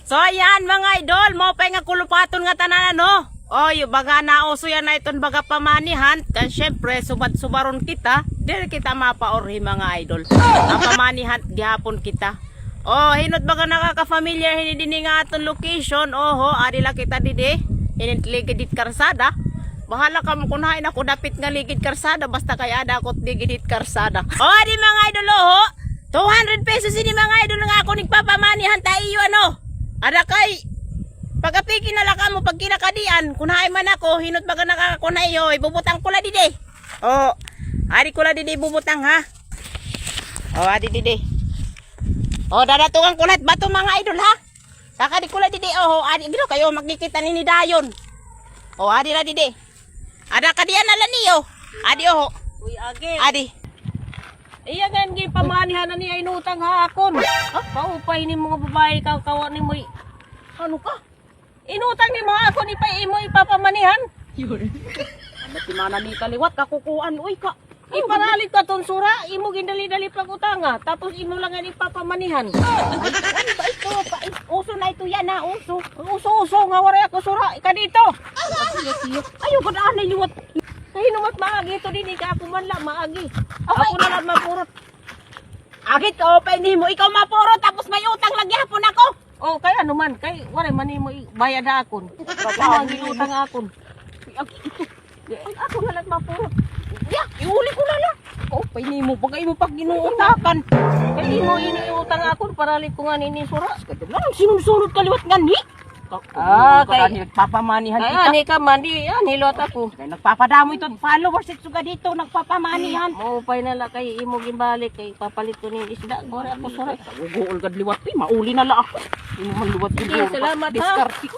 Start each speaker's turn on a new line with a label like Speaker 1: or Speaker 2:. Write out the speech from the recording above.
Speaker 1: So ayan mga idol, mo pa nga kulupaton nga tanan no. Oy, baga nauso yan na iton baga pamanihan. Kan syempre subat-subaron kita, dili kita mapaorhi mga idol. Ang pamanihan gihapon kita. Oh, hinot baga nakaka-familiar hinidini nga aton location. Oho, adila kita didi. Inintligid karsada. Bahala ka mo kunain ako dapit nga ligid karsada basta kay ada ako ligid karsada. Oh, di mga idol oho. 200 pesos ini mga idol nga ako nagpapamanihan tayo ano. Ada kay pagapiki na lang mo pag kinakadian kunain man ako hinot baga nakakakunay yo ibubutang ko la didi. Oh, adi ko la didi bubutang ha. Oh, adi didi. Oh, dadatungan ko lahat bato mga idol ha. Saka di ko la didi oh, adi biro kayo magkikita ni dayon. Oh, adi la didi. Ada kadian na lang niyo. Adi oh.
Speaker 2: Uy, age.
Speaker 1: Adi.
Speaker 2: Iya gan gi pamanihan na niya inutang ha akon. Ha? Paupay ni mga babae kawa ni mo. Ano ka? Inutang ni mga akon ipay mo ipapamanihan. Yun. Ano ti mana ni kaliwat kakukuan uy ka. Iparalit ka ton sura, imo gindali-dali pag utanga, tapos imo lang ang ipapamanihan.
Speaker 1: Ay, ano ba ito? Uso na ito yan ha, uso.
Speaker 2: Uso-uso nga waray ako sura, ika dito. Ayaw ko na anay liwat. Kahinumat maagi ito din, ika ako man lang maagi. Ako na lang mapurot.
Speaker 1: Agit ka, open mo. Ikaw mapuro, tapos may utang lagi hapon ako.
Speaker 2: Oh, kaya ano man, kay waray man mo bayad na akon. Ano ang ginutang akon? Ako na lang mapurot.
Speaker 1: Ya, iuli ko na lang.
Speaker 2: Oh, paini mo bagay mo pag ginuutakan. Kaya mo iniutang akon para lit ko nga nini sura.
Speaker 1: Kadang sinunod kaliwat nga ni.
Speaker 2: Kay
Speaker 1: nagpapamanihan
Speaker 2: ay ani ka man di nilot ako.
Speaker 1: Kaya nagpapadamo ito. Followers ito ka dito, nagpapamanihan.
Speaker 2: Mo pay na la kay imo gimbalik kay papalit ko ni isda. Gore ako sura.
Speaker 1: Guguol ka liwat, mauli na lang ako. Ino man liwat.
Speaker 2: Sige, salamat ha.
Speaker 1: Diskarte ko.